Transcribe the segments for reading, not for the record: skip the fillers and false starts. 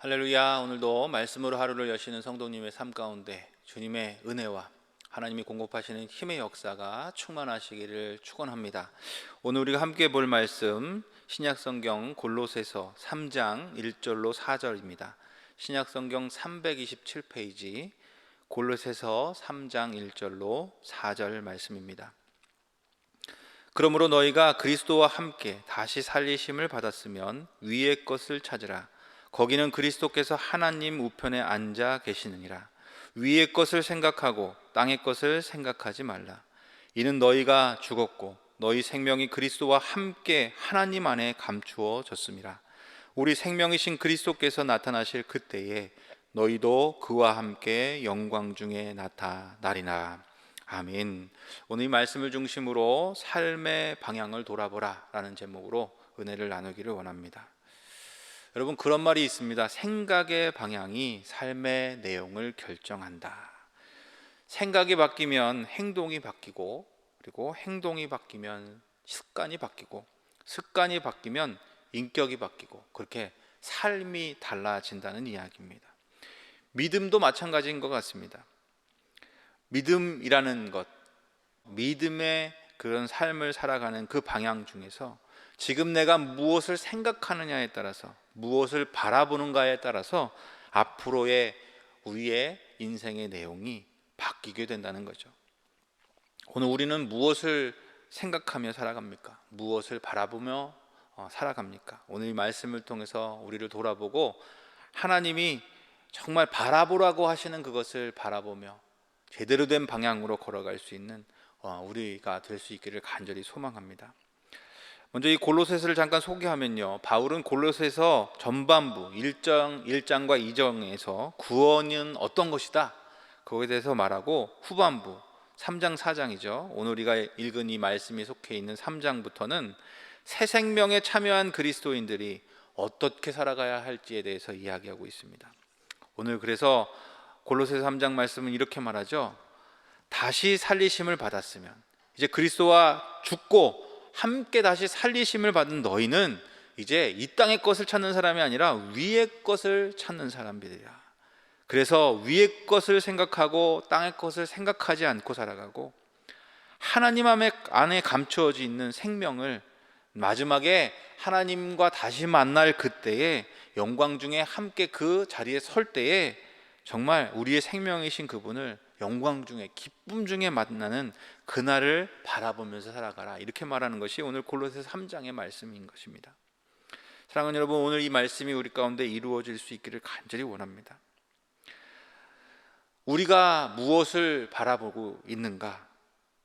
할렐루야. 오늘도 말씀으로 하루를 여시는 성도님의 삶 가운데 주님의 은혜와 하나님이 공급하시는 힘의 역사가 충만하시기를 축원합니다. 오늘 우리가 함께 볼 말씀 신약성경 골로새서 3장 1절로 4절입니다. 신약성경 327페이지 골로새서 3장 1절로 4절 말씀입니다. 그러므로 너희가 그리스도와 함께 다시 살리심을 받았으면 위의 것을 찾으라. 거기는 그리스도께서 하나님 우편에 앉아 계시느니라. 위의 것을 생각하고 땅의 것을 생각하지 말라. 이는 너희가 죽었고 너희 생명이 그리스도와 함께 하나님 안에 감추어졌음이라. 우리 생명이신 그리스도께서 나타나실 그때에 너희도 그와 함께 영광 중에 나타나리라. 아멘. 오늘 이 말씀을 중심으로 삶의 방향을 돌아보라 라는 제목으로 은혜를 나누기를 원합니다. 여러분, 그런 말이 있습니다. 생각의 방향이 삶의 내용을 결정한다. 생각이 바뀌면 행동이 바뀌고, 그리고 행동이 바뀌면 습관이 바뀌고, 습관이 바뀌면 인격이 바뀌고, 그렇게 삶이 달라진다는 이야기입니다. 믿음도 마찬가지인 것 같습니다. 믿음이라는 것, 믿음의 그런 삶을 살아가는 그 방향 중에서 지금 내가 무엇을 생각하느냐에 따라서, 무엇을 바라보는가에 따라서 앞으로의 우리의 인생의 내용이 바뀌게 된다는 거죠. 오늘 우리는 무엇을 생각하며 살아갑니까? 무엇을 바라보며 살아갑니까? 오늘 이 말씀을 통해서 우리를 돌아보고 하나님이 정말 바라보라고 하시는 그것을 바라보며 제대로 된 방향으로 걸어갈 수 있는 우리가 될 수 있기를 간절히 소망합니다. 먼저 이 골로새서를 잠깐 소개하면요, 바울은 골로새서 전반부 1장과 2장에서 구원은 어떤 것이다, 거기에 대해서 말하고, 후반부 3장 4장이죠 오늘 우리가 읽은 이 말씀이 속해 있는 3장부터는 새 생명에 참여한 그리스도인들이 어떻게 살아가야 할지에 대해서 이야기하고 있습니다. 오늘 그래서 골로새서 3장 말씀은 이렇게 말하죠. 다시 살리심을 받았으면, 이제 그리스도와 죽고 함께 다시 살리심을 받은 너희는 이제 이 땅의 것을 찾는 사람이 아니라 위의 것을 찾는 사람들이라. 그래서 위의 것을 생각하고 땅의 것을 생각하지 않고 살아가고, 하나님 안에 감추어져 있는 생명을 마지막에 하나님과 다시 만날 그때에 영광 중에 함께 그 자리에 설 때에 정말 우리의 생명이신 그분을 영광 중에, 기쁨 중에 만나는 그날을 바라보면서 살아가라, 이렇게 말하는 것이 오늘 골로새서 3장의 말씀인 것입니다. 사랑하는 여러분, 오늘 이 말씀이 우리 가운데 이루어질 수 있기를 간절히 원합니다. 우리가 무엇을 바라보고 있는가,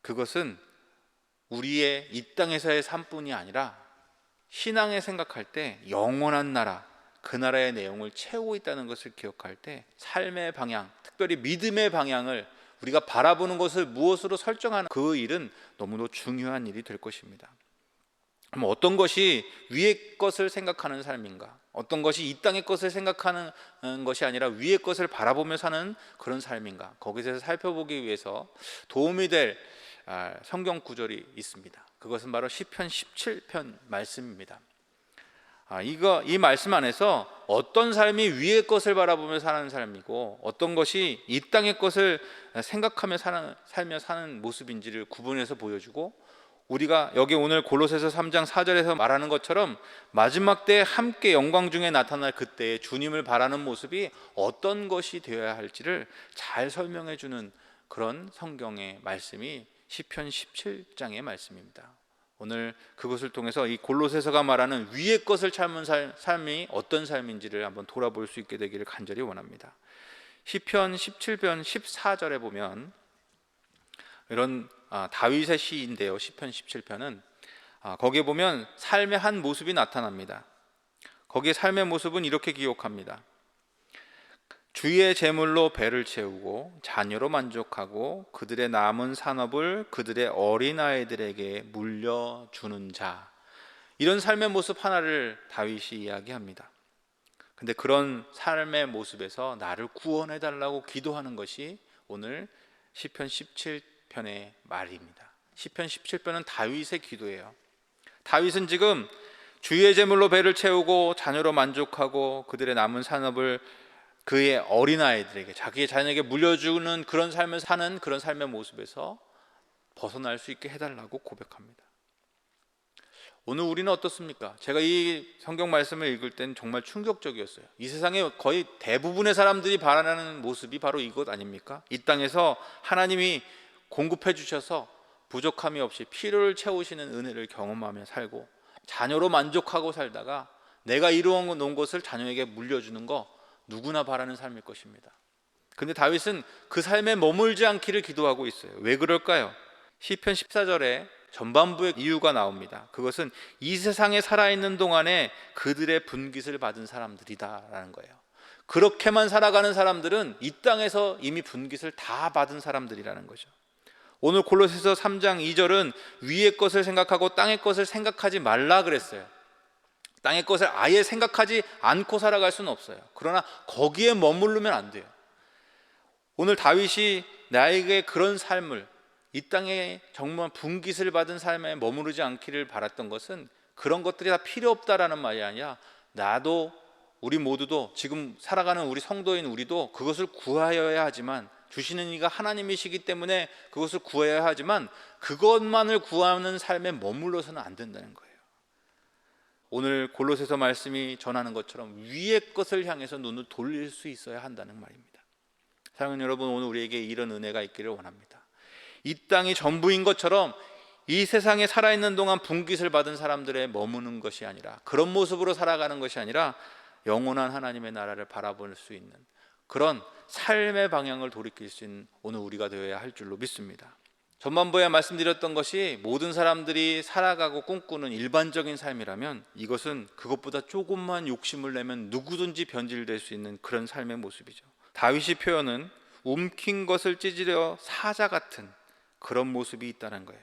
그것은 우리의 이 땅에서의 삶뿐이 아니라 신앙에 생각할 때 영원한 나라, 그 나라의 내용을 채우고 있다는 것을 기억할 때 삶의 방향, 특별히 믿음의 방향을 우리가 바라보는 것을 무엇으로 설정하는 그 일은 너무도 중요한 일이 될 것입니다. 그럼 어떤 것이 위의 것을 생각하는 삶인가, 어떤 것이 이 땅의 것을 생각하는 것이 아니라 위의 것을 바라보며 사는 그런 삶인가, 거기서 살펴보기 위해서 도움이 될 성경 구절이 있습니다. 그것은 바로 시편 17편 말씀입니다. 이 말씀 안에서 어떤 삶이 위의 것을 바라보며 사는 삶이고 어떤 것이 이 땅의 것을 생각하며 살며 사는 모습인지를 구분해서 보여주고, 우리가 여기 오늘 골로새서 3장 4절에서 말하는 것처럼 마지막 때 함께 영광 중에 나타날 그때에 주님을 바라는 모습이 어떤 것이 되어야 할지를 잘 설명해 주는 그런 성경의 말씀이 시편 17장의 말씀입니다. 오늘 그것을 통해서 이 골로새서가 말하는 위의 것을 찾는 삶이 어떤 삶인지를 한번 돌아볼 수 있게 되기를 간절히 원합니다. 시편 17편 14절에 보면 이런 다윗의 시인데요, 시편 17편은 거기에 보면 삶의 한 모습이 나타납니다. 거기에 삶의 모습은 이렇게 기록합니다. 주의 재물로 배를 채우고 자녀로 만족하고 그들의 남은 산업을 그들의 어린아이들에게 물려주는 자, 이런 삶의 모습 하나를 다윗이 이야기합니다. 근데 그런 삶의 모습에서 나를 구원해 달라고 기도하는 것이 오늘 시편 17편의 말입니다. 시편 17편은 다윗의 기도예요. 다윗은 지금 주의 제물로 배를 채우고 자녀로 만족하고 그들의 남은 산업을 그의 어린아이들에게, 자기의 자녀에게 물려주는 그런 삶을 사는 그런 삶의 모습에서 벗어날 수 있게 해달라고 고백합니다. 오늘 우리는 어떻습니까? 제가 이 성경 말씀을 읽을 땐 정말 충격적이었어요. 이 세상에 거의 대부분의 사람들이 바라는 모습이 바로 이것 아닙니까? 이 땅에서 하나님이 공급해 주셔서 부족함이 없이 필요를 채우시는 은혜를 경험하며 살고 자녀로 만족하고 살다가 내가 이루어 놓은 것을 자녀에게 물려주는 거 누구나 바라는 삶일 것입니다. 근데 다윗은 그 삶에 머물지 않기를 기도하고 있어요. 왜 그럴까요? 시편 14절에 전반부의 이유가 나옵니다. 그것은 이 세상에 살아있는 동안에 그들의 분깃을 받은 사람들이다라는 거예요. 그렇게만 살아가는 사람들은 이 땅에서 이미 분깃을 다 받은 사람들이라는 거죠. 오늘 골로새서 3장 2절은 위의 것을 생각하고 땅의 것을 생각하지 말라 그랬어요. 땅의 것을 아예 생각하지 않고 살아갈 수는 없어요. 그러나 거기에 머무르면 안 돼요. 오늘 다윗이 나에게 그런 삶을, 이 땅에 정말 분깃을 받은 삶에 머무르지 않기를 바랐던 것은 그런 것들이 다 필요 없다라는 말이 아니라 나도, 우리 모두도, 지금 살아가는 우리 성도인 우리도 그것을 구하여야 하지만, 주시는 이가 하나님이시기 때문에 그것을 구해야 하지만 그것만을 구하는 삶에 머물러서는 안 된다는 거예요. 오늘 골로새서 말씀이 전하는 것처럼 위의 것을 향해서 눈을 돌릴 수 있어야 한다는 말입니다. 사랑하는 여러분, 오늘 우리에게 이런 은혜가 있기를 원합니다. 이 땅이 전부인 것처럼 이 세상에 살아있는 동안 분깃을 받은 사람들의 머무는 것이 아니라, 그런 모습으로 살아가는 것이 아니라 영원한 하나님의 나라를 바라볼 수 있는 그런 삶의 방향을 돌이킬 수 있는 오늘 우리가 되어야 할 줄로 믿습니다. 전반부에 말씀드렸던 것이 모든 사람들이 살아가고 꿈꾸는 일반적인 삶이라면, 이것은 그것보다 조금만 욕심을 내면 누구든지 변질될 수 있는 그런 삶의 모습이죠. 다윗이 표현은 움킨 것을 찢으려 사자 같은 그런 모습이 있다는 거예요.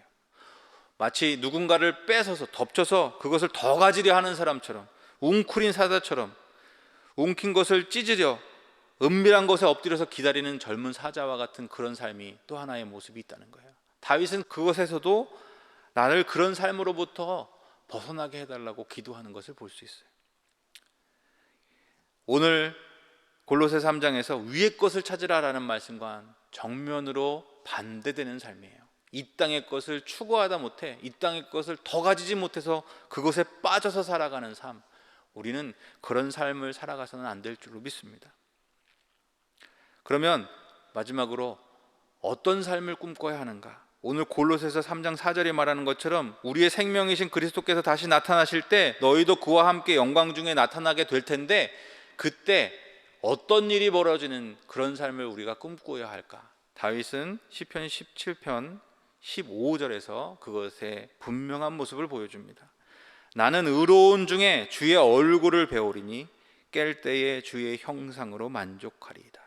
마치 누군가를 뺏어서 덮쳐서 그것을 더 가지려 하는 사람처럼, 웅크린 사자처럼 움킨 것을 찢으려 은밀한 곳에 엎드려서 기다리는 젊은 사자와 같은 그런 삶이 또 하나의 모습이 있다는 거예요. 다윗은 그것에서도 나를 그런 삶으로부터 벗어나게 해달라고 기도하는 것을 볼 수 있어요. 오늘 골로새 3장에서 위의 것을 찾으라라는 말씀과는 정면으로 반대되는 삶이에요. 이 땅의 것을 추구하다 못해, 이 땅의 것을 더 가지지 못해서 그것에 빠져서 살아가는 삶, 우리는 그런 삶을 살아가서는 안 될 줄로 믿습니다. 그러면 마지막으로 어떤 삶을 꿈꿔야 하는가? 오늘 골로새서 3장 4절에 말하는 것처럼 우리의 생명이신 그리스도께서 다시 나타나실 때 너희도 그와 함께 영광 중에 나타나게 될 텐데, 그때 어떤 일이 벌어지는 그런 삶을 우리가 꿈꿔야 할까? 다윗은 시편 17편 15절에서 그것의 분명한 모습을 보여줍니다. 나는 의로운 중에 주의 얼굴을 배우리니 깰 때에 주의 형상으로 만족하리이다.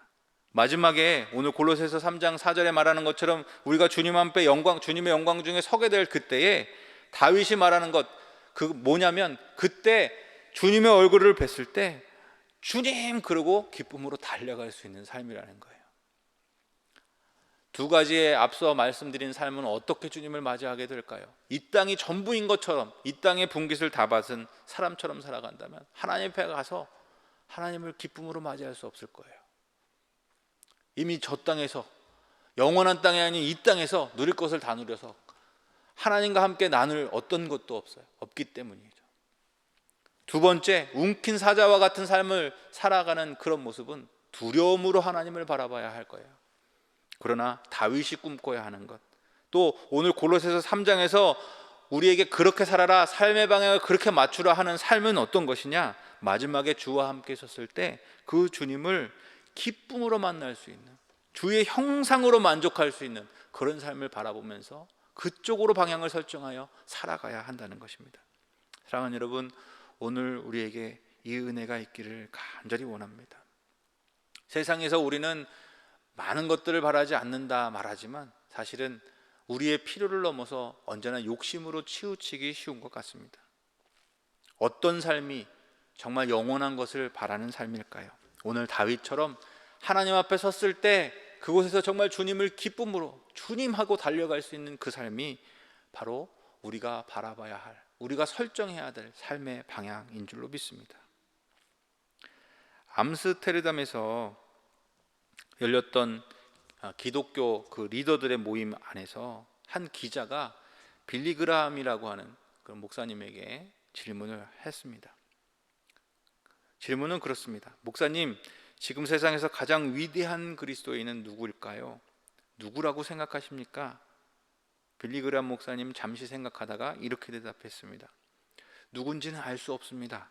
마지막에 오늘 골로새서 3장 4절에 말하는 것처럼 우리가 주님 앞에 주님의 영광 중에 서게 될 그때에 다윗이 말하는 것, 그 뭐냐면 그때 주님의 얼굴을 뵀을 때 주님 그러고 기쁨으로 달려갈 수 있는 삶이라는 거예요. 두 가지의 앞서 말씀드린 삶은 어떻게 주님을 맞이하게 될까요? 이 땅이 전부인 것처럼 이 땅의 분깃을 다 받은 사람처럼 살아간다면 하나님 앞에 가서 하나님을 기쁨으로 맞이할 수 없을 거예요. 이미 저 땅에서, 영원한 땅이 아닌 이 땅에서 누릴 것을 다 누려서 하나님과 함께 나눌 어떤 것도 없기 때문이죠. 두 번째, 움킨 사자와 같은 삶을 살아가는 그런 모습은 두려움으로 하나님을 바라봐야 할 거예요. 그러나 다윗이 꿈꿔야 하는 것, 또 오늘 골로새서 3장에서 우리에게 그렇게 살아라, 삶의 방향을 그렇게 맞추라 하는 삶은 어떤 것이냐? 마지막에 주와 함께 섰을 때 그 주님을 기쁨으로 만날 수 있는, 주의 형상으로 만족할 수 있는 그런 삶을 바라보면서 그쪽으로 방향을 설정하여 살아가야 한다는 것입니다. 사랑하는 여러분, 오늘 우리에게 이 은혜가 있기를 간절히 원합니다. 세상에서 우리는 많은 것들을 바라지 않는다 말하지만 사실은 우리의 필요를 넘어서 언제나 욕심으로 치우치기 쉬운 것 같습니다. 어떤 삶이 정말 영원한 것을 바라는 삶일까요? 오늘 다윗처럼 하나님 앞에 섰을 때 그곳에서 정말 주님을 기쁨으로 주님하고 달려갈 수 있는 그 삶이 바로 우리가 바라봐야 할, 우리가 설정해야 될 삶의 방향인 줄로 믿습니다. 암스테르담에서 열렸던 기독교 그 리더들의 모임 안에서 한 기자가 빌리 그라함이라고 하는 그런 목사님에게 질문을 했습니다. 질문은 그렇습니다. 목사님, 지금 세상에서 가장 위대한 그리스도인은 누구일까요? 누구라고 생각하십니까? 빌리 그라함 목사님 잠시 생각하다가 이렇게 대답했습니다. 누군지는 알 수 없습니다.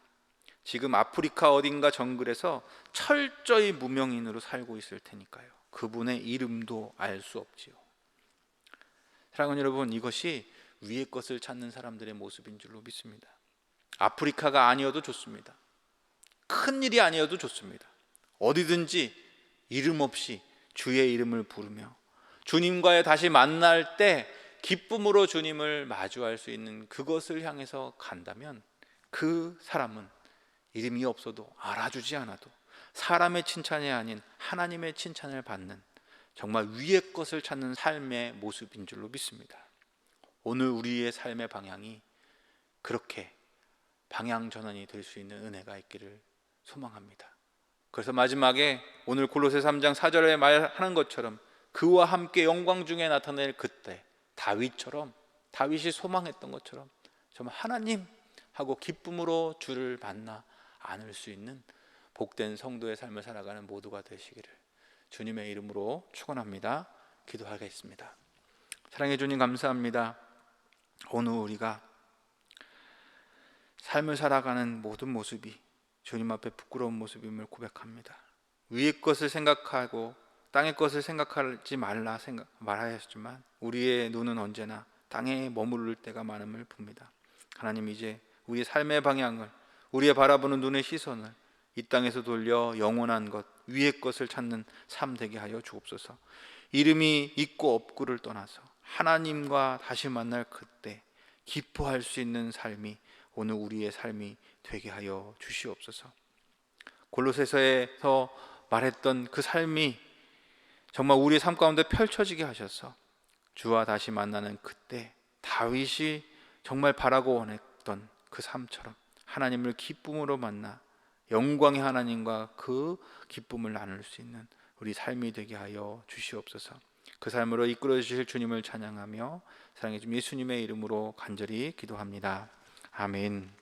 지금 아프리카 어딘가 정글에서 철저히 무명인으로 살고 있을 테니까요. 그분의 이름도 알 수 없지요. 사랑하는 여러분, 이것이 위의 것을 찾는 사람들의 모습인 줄로 믿습니다. 아프리카가 아니어도 좋습니다. 큰 일이 아니어도 좋습니다. 어디든지 이름 없이 주의 이름을 부르며 주님과의 다시 만날 때 기쁨으로 주님을 마주할 수 있는 그것을 향해서 간다면 그 사람은 이름이 없어도 알아주지 않아도 사람의 칭찬이 아닌 하나님의 칭찬을 받는 정말 위의 것을 찾는 삶의 모습인 줄로 믿습니다. 오늘 우리의 삶의 방향이 그렇게 방향 전환이 될 수 있는 은혜가 있기를 소망합니다. 그래서 마지막에 오늘 골로새 3장 4절에 말하는 것처럼 그와 함께 영광 중에 나타낼 그때 다윗이 소망했던 것처럼 정말 하나님 하고 기쁨으로 주를 만나 안을 수 있는 복된 성도의 삶을 살아가는 모두가 되시기를 주님의 이름으로 축원합니다. 기도하겠습니다. 사랑해 주님 감사합니다. 오늘 우리가 삶을 살아가는 모든 모습이 주님 앞에 부끄러운 모습임을 고백합니다. 위의 것을 생각하고 땅의 것을 생각하지 말하였지만 우리의 눈은 언제나 땅에 머무를 때가 많음을 봅니다. 하나님, 이제 우리의 삶의 방향을, 우리의 바라보는 눈의 시선을 이 땅에서 돌려 영원한 것, 위의 것을 찾는 삶 되게 하여 주옵소서. 이름이 있고 없고를 떠나서 하나님과 다시 만날 그때 기뻐할 수 있는 삶이 오늘 우리의 삶이 되게 하여 주시옵소서. 골로새서에서 말했던 그 삶이 정말 우리의 삶 가운데 펼쳐지게 하셔서 주와 다시 만나는 그때 다윗이 정말 바라고 원했던 그 삶처럼 하나님을 기쁨으로 만나 영광의 하나님과 그 기쁨을 나눌 수 있는 우리 삶이 되게 하여 주시옵소서. 그 삶으로 이끌어 주실 주님을 찬양하며 사랑해 주님 예수님의 이름으로 간절히 기도합니다. 아멘.